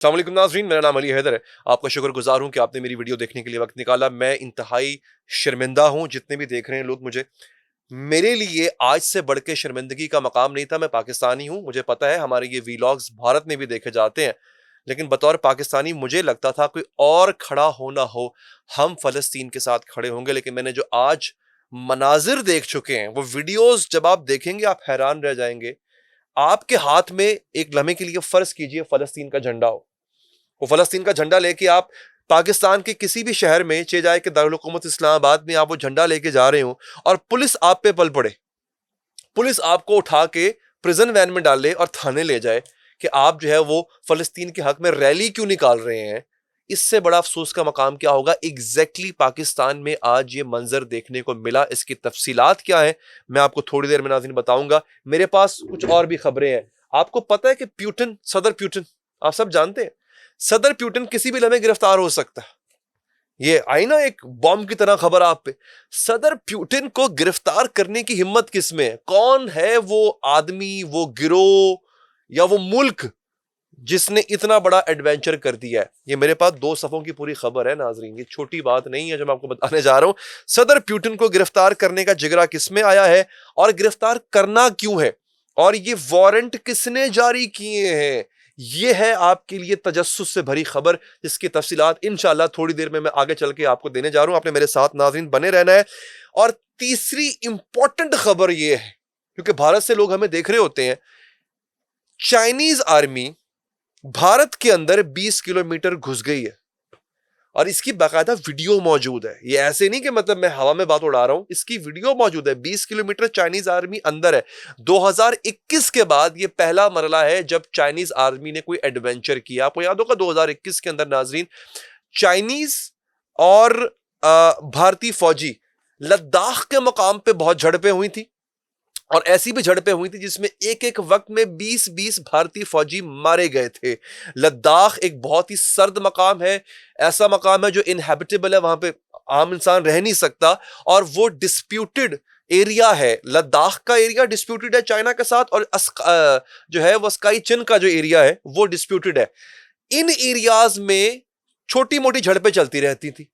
अस्सलाम वालेकुम नाज़रीन, मेरा नाम अली हैदर है। आपका शुक्रगुज़ार हूँ कि आपने मेरी वीडियो देखने के लिए वक्त निकाला। मैं इंतहाई शर्मिंदा हूँ, जितने भी देख रहे हैं लोग मुझे। मेरे लिए आज से बढ़ के शर्मिंदगी का मकाम नहीं था। मैं पाकिस्तानी हूँ, मुझे पता है हमारे ये वीलॉग्स भारत में भी देखे जाते हैं, लेकिन बतौर पाकिस्तानी मुझे लगता था कोई और खड़ा हो ना हो, हम फ़लस्तीन के साथ खड़े होंगे। लेकिन मैंने जो आज मनाज़िर देख चुके हैं, वो वीडियोज़ जब आप देखेंगे आप हैरान रह जाएंगे। आपके हाथ में एक लम्हे के लिए फ़र्ज़ कीजिए फ़लस्तीन का झंडा हो, वो फ़लस्तीन का झंडा लेके आप पाकिस्तान के किसी भी शहर में, चाहे जाए कि दारुल हुकूमत इस्लामाबाद में आप वो झंडा लेके जा रहे हो और पुलिस आप पे पल पड़े, पुलिस आपको उठा के प्रिजन वैन में डाल ले और थाने ले जाए कि आप जो है वो फ़लस्तीन के हक में रैली क्यों निकाल रहे हैं। इससे बड़ा अफसोस का मकाम क्या होगा। एग्जैक्टली पाकिस्तान में आज ये मंजर देखने को मिला। इसकी तफसीलात क्या है मैं आपको थोड़ी देर में नाज़रीन बताऊंगा। मेरे पास कुछ और भी खबरें हैं। आपको पता है कि प्यूटन, सदर प्यूटन, आप सब जानते हैं, सदर प्यूटन किसी भी लम्हे गिरफ्तार हो सकता है। ये आई ना एक बॉम्ब की तरह खबर आप पे। सदर प्यूटिन को गिरफ्तार करने की हिम्मत किसमें है? कौन है वो आदमी, वो गिरोह या वो मुल्क जिसने इतना एडवेंचर एडवेंचर कर दिया है? ये मेरे पास 2 सफों की पूरी खबर है नाजरीन, ये छोटी बात नहीं है जो मैं आपको बताने जा रहा हूं। सदर प्यूटिन को गिरफ्तार करने का जिगरा किसमें आया है और गिरफ्तार करना क्यों है, और ये वारंट किसने जारी किए हैं? ये है आपके लिए तजस्सुस से भरी खबर, जिसकी तफसीलात इंशाल्लाह थोड़ी देर में मैं आगे चल के आपको देने जा रहा हूं। आपने मेरे साथ नाजरीन बने रहना है। और तीसरी इंपॉर्टेंट खबर यह है, क्योंकि भारत से लोग हमें देख रहे होते हैं, चाइनीज आर्मी भारत के अंदर 20 किलोमीटर घुस गई है और इसकी बाकायदा वीडियो मौजूद है। ये ऐसे नहीं कि मतलब मैं हवा में बात उड़ा रहा हूं, इसकी वीडियो मौजूद है। 20 किलोमीटर चाइनीज आर्मी अंदर है। 2021 के बाद ये पहला मरला है जब चाइनीज आर्मी ने कोई एडवेंचर किया। आपको याद होगा 2021 के अंदर नाजरीन, चाइनीज और भारतीय फौजी लद्दाख के मकाम पे बहुत झड़पें हुई थी, और ऐसी भी झड़पें हुई थी जिसमें एक एक वक्त में 20-20 भारतीय फौजी मारे गए थे। लद्दाख एक बहुत ही सर्द मकाम है, ऐसा मकाम है जो इनहैबिटेबल है, वहां पे आम इंसान रह नहीं सकता, और वो डिस्प्यूटेड एरिया है। लद्दाख का एरिया डिस्प्यूटेड है चाइना के साथ, और जो है वो स्काई चिन का जो एरिया है वो डिस्प्यूटेड है। इन एरियाज में छोटी मोटी झड़पें चलती रहती थी।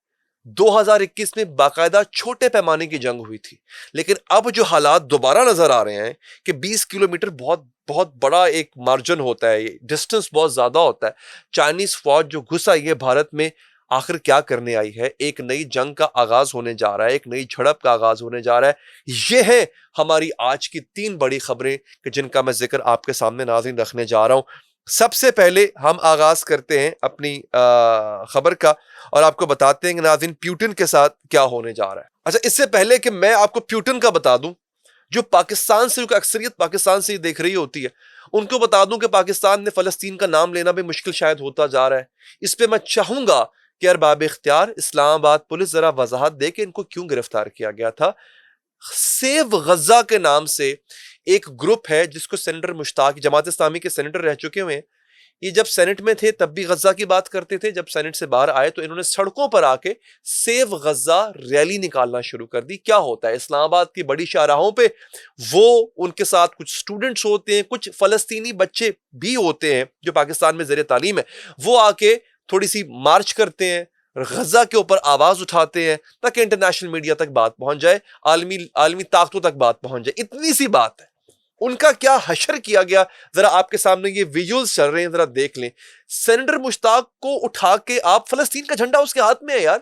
2021 में बाकायदा छोटे पैमाने की जंग हुई थी, लेकिन अब जो हालात दोबारा नजर आ रहे हैं कि 20 किलोमीटर बहुत बहुत बड़ा एक मार्जिन होता है, डिस्टेंस बहुत ज्यादा होता है। चाइनीज फौज जो घुस आई है भारत में, आखिर क्या करने आई है? एक नई जंग का आगाज होने जा रहा है, एक नई झड़प का आगाज होने जा रहा है। यह है हमारी आज की 3 बड़ी खबरें कि जिनका मैं जिक्र आपके सामने नाज़रीन रखने जा रहा हूं। सबसे पहले हम आगाज करते हैं अपनी खबर का और आपको बताते हैं कि नाज़रीन प्यूटन के साथ क्या होने जा रहा है। अच्छा, इससे पहले कि मैं आपको प्यूटन का बता दूं, जो पाकिस्तान से, जो अक्सरियत पाकिस्तान से देख रही होती है, उनको बता दूं कि पाकिस्तान ने फलस्तीन का नाम लेना भी मुश्किल शायद होता जा रहा है। इस पे मैं चाहूंगा कि अरबाब इख्तियार, इस्लामाबाद पुलिस जरा वजाहत दे कि इनको क्यों गिरफ्तार किया गया था। सेव गजा के नाम से एक ग्रुप है जिसको सेनेटर मुश्ताक, जमात इस्लामी के सेनेटर रह चुके हुए हैं। ये जब सेनेट में थे तब भी गजा की बात करते थे, जब सेनेट से बाहर आए तो इन्होंने सड़कों पर आके सेव गजा रैली निकालना शुरू कर दी। क्या होता है इस्लामाबाद की बड़ी शाहराहों पे, वो उनके साथ कुछ स्टूडेंट्स होते हैं, कुछ फलस्तीनी बच्चे भी होते हैं जो पाकिस्तान में ज़ेरे तालीम है, वो आके थोड़ी सी मार्च करते हैं, गजा के ऊपर आवाज उठाते हैं ताकि इंटरनेशनल मीडिया तक बात पहुंच जाए, आलमी आलमी ताकतों तक बात पहुंच जाए। इतनी सी बात है। उनका क्या हशर किया गया, जरा आपके सामने ये विजुअल्स चल रहे हैं, जरा देख लें। सेनेटर मुश्ताक को उठा के आप, फलस्तीन का झंडा उसके हाथ में है यार,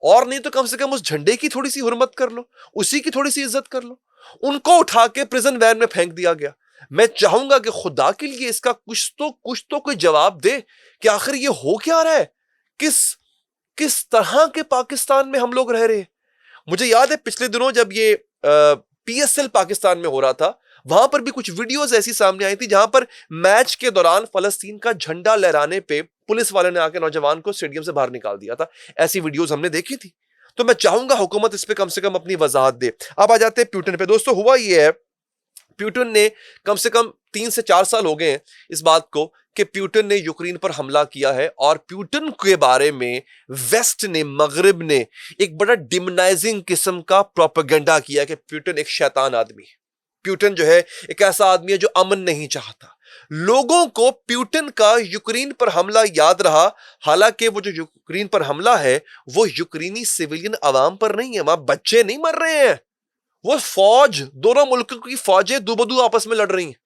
और नहीं तो कम से कम उस झंडे की थोड़ी सी हुर्मत कर लो, उसी की थोड़ी सी इज्जत कर लो। उनको उठा के प्रिजन वैन में फेंक दिया गया। मैं चाहूंगा कि खुदा के लिए इसका कुछ तो कोई जवाब दे कि आखिर ये हो क्या रहा है, किस किस तरह के पाकिस्तान में हम लोग रह रहे हैं। मुझे याद है पिछले दिनों जब ये PSL पाकिस्तान में हो रहा था, वहां पर भी कुछ वीडियोस ऐसी सामने आई थी जहां पर मैच के दौरान फलस्तीन का झंडा लहराने पे पुलिस वाले ने आके नौजवान को स्टेडियम से बाहर निकाल दिया था। ऐसी वीडियोस हमने देखी थी। तो मैं चाहूंगा हुकूमत इस पे कम से कम अपनी वजाहत दे। अब आ जाते हैं प्यूटन पे। दोस्तों, हुआ ये है, प्यूटन ने कम से कम 3 से 4 साल हो गए हैं इस बात को कि प्यूटन ने यूक्रेन पर हमला किया है, और प्यूटन के बारे में वेस्ट ने, मगरिब ने एक बड़ा डिमोनाइजिंग किस्म का प्रोपेगेंडा किया कि प्यूटन एक शैतान आदमी है। प्यूटन जो है एक ऐसा आदमी है जो अमन नहीं चाहता, लोगों को प्यूटन का यूक्रेन पर हमला याद रहा, हालांकि वो जो यूक्रेन पर हमला है वो यूक्रेनी सिविलियन आवाम पर नहीं है, वहां बच्चे नहीं मर रहे हैं, वो फौज, दोनों मुल्कों की फौजें दूबदू आपस में लड़ रही हैं।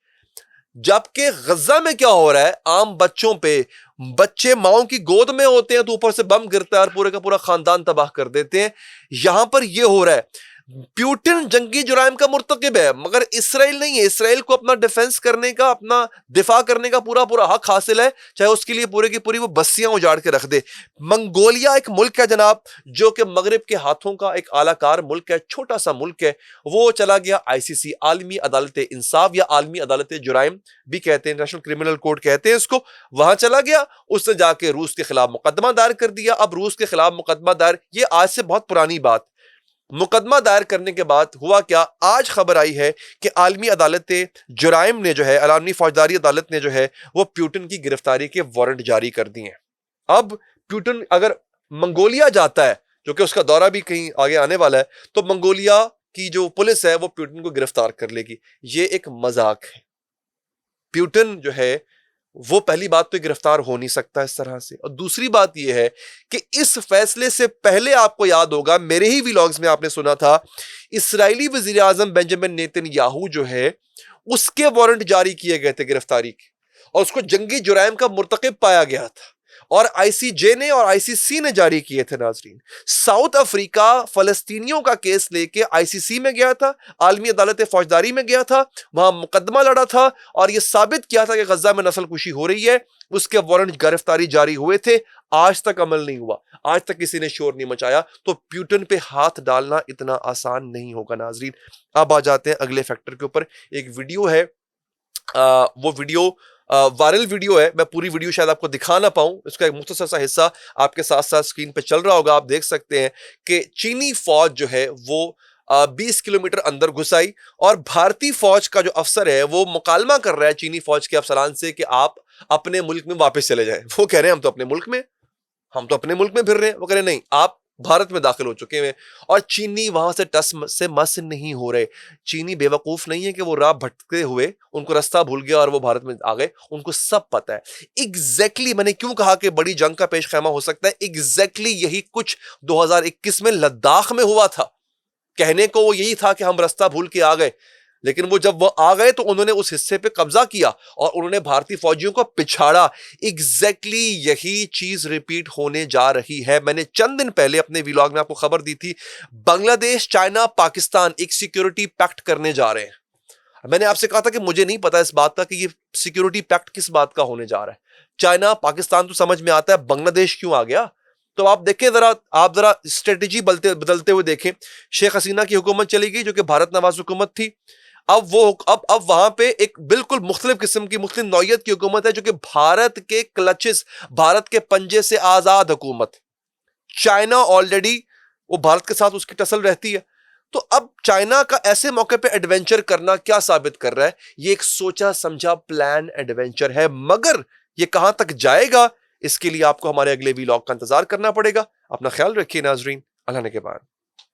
जबकि गजा में क्या हो रहा है, आम बच्चों पे, बच्चे माओ की गोद में होते हैं तो ऊपर से बम गिरता है और पूरे का पूरा खानदान तबाह कर देते हैं। यहां पर यह हो रहा है। प्यूटन जंगी जुराइम का मुर्तकिब है, मगर इसराइल नहीं है। इसराइल को अपना डिफेंस करने का, अपना दिफा करने का पूरा पूरा हक हासिल है, चाहे उसके लिए पूरे की पूरी वो बस्तियां उजाड़ के रख दे। मंगोलिया एक मुल्क है जनाब, जो कि मगरिब के हाथों का एक आलाकार मुल्क है, छोटा सा मुल्क है। वो चला गया आईसीसी, आलमी अदालत इंसाफ या आलमी अदालत जुराइम भी कहते हैं, नेशनल क्रिमिनल कोर्ट कहते हैं इसको, वहां चला गया। उसने जाके रूस के खिलाफ मुकदमा दायर कर दिया। अब रूस के खिलाफ मुकदमा दायर, ये आज से बहुत पुरानी बात, मुकदमा दायर करने के बाद हुआ क्या, आज खबर आई है कि आलमी अदालत जुराइम ने जो है, आलमी फौजदारी अदालत ने जो है वो प्यूटन की गिरफ्तारी के वारंट जारी कर दिए हैं। अब प्यूटन अगर मंगोलिया जाता है, जो कि उसका दौरा भी कहीं आगे आने वाला है, तो मंगोलिया की जो पुलिस है वो प्यूटन को गिरफ्तार कर लेगी। ये एक मजाक है। प्यूटन जो है वो पहली बात तो गिरफ्तार हो नहीं सकता इस तरह से, और दूसरी बात यह है कि इस फैसले से पहले आपको याद होगा, मेरे ही व्लॉग्स में आपने सुना था, इस्राएली वजीर आजम बेंजामिन नेतन्याहू जो है उसके वारंट जारी किए गए थे गिरफ्तारी के, और उसको जंगी जुराइम का मुर्तकिब पाया गया था, और आईसीजे ने और आईसीसी ने जारी किए थे। नाजरीन, साउथ अफ्रीका फलस्तीनियों का केस लेके आईसीसी में गया था, आलमी अदालत फौजदारी में गया था, वहां मुकदमा लड़ा था और यह साबित किया था कि गजा में नस्लकुशी हो रही है। उसके वारंट गिरफ्तारी जारी हुए थे, आज तक अमल नहीं हुआ, आज तक किसी ने शोर नहीं मचाया। तो प्यूटन पे हाथ डालना इतना आसान नहीं होगा। नाजरीन, अब आ जाते हैं अगले फैक्टर के ऊपर। एक वीडियो है, वो वीडियो वायरल वीडियो है, मैं पूरी वीडियो शायद आपको दिखा ना पाऊं, इसका एक मुख्तसर सा हिस्सा आपके साथ साथ स्क्रीन पे चल रहा होगा, आप देख सकते हैं कि चीनी फौज जो है वो 20 किलोमीटर अंदर घुस आई, और भारतीय फौज का जो अफसर है वो मुकालमा कर रहा है चीनी फौज के अफसरान से कि आप अपने मुल्क में वापस चले जाएं। वो कह रहे हैं हम तो अपने मुल्क में फिर रहे हैं। वो कह रहे नहीं, आप भारत में दाखिल हो चुके हैं, और चीनी वहां से टस से मस नहीं हो रहे। चीनी बेवकूफ नहीं है कि वो राह भटकते हुए उनको रास्ता भूल गया और वो भारत में आ गए, उनको सब पता है एग्जैक्टली। मैंने क्यों कहा कि बड़ी जंग का पेश खैमा हो सकता है, एग्जैक्टली यही कुछ 2021 में लद्दाख में हुआ था। कहने को वो यही था कि हम रास्ता भूल के आ गए, लेकिन वो जब वो आ गए तो उन्होंने उस हिस्से पे कब्जा किया और उन्होंने भारतीय फौजियों को पिछाड़ा। एग्जैक्टली यही चीज रिपीट होने जा रही है। मैंने चंद दिन पहले अपने व्लॉग में आपको खबर दी थी, बांग्लादेश, चाइना, पाकिस्तान एक सिक्योरिटी पैक्ट करने जा रहे हैं। मैंने आपसे कहा था कि मुझे नहीं पता इस बात का कि ये सिक्योरिटी पैक्ट किस बात का होने जा रहा है। चाइना, पाकिस्तान तो समझ में आता है, बांग्लादेश क्यों आ गया? तो आप देखें जरा, आप जरा स्ट्रेटेजी बदलते हुए देखें। शेख हसीना की हुकूमत चली गई जो कि भारत नवाज हुकूमत थी। अब वहां पे एक बिल्कुल मुख्तलिफ किस्म की, मुख्तलिफ नौयत की हुकूमत है जो कि भारत के क्लचेस, भारत के पंजे से आजाद हुकूमत। चाइना ऑलरेडी वो भारत के साथ उसकी टसल रहती है। तो अब चाइना का ऐसे मौके पे एडवेंचर करना क्या साबित कर रहा है? ये एक सोचा समझा प्लान एडवेंचर है, मगर ये कहां तक जाएगा इसके लिए आपको हमारे अगले व्लॉग का इंतजार करना पड़ेगा। अपना ख्याल रखिए नाजरीन, अल्लाह ने के बाद।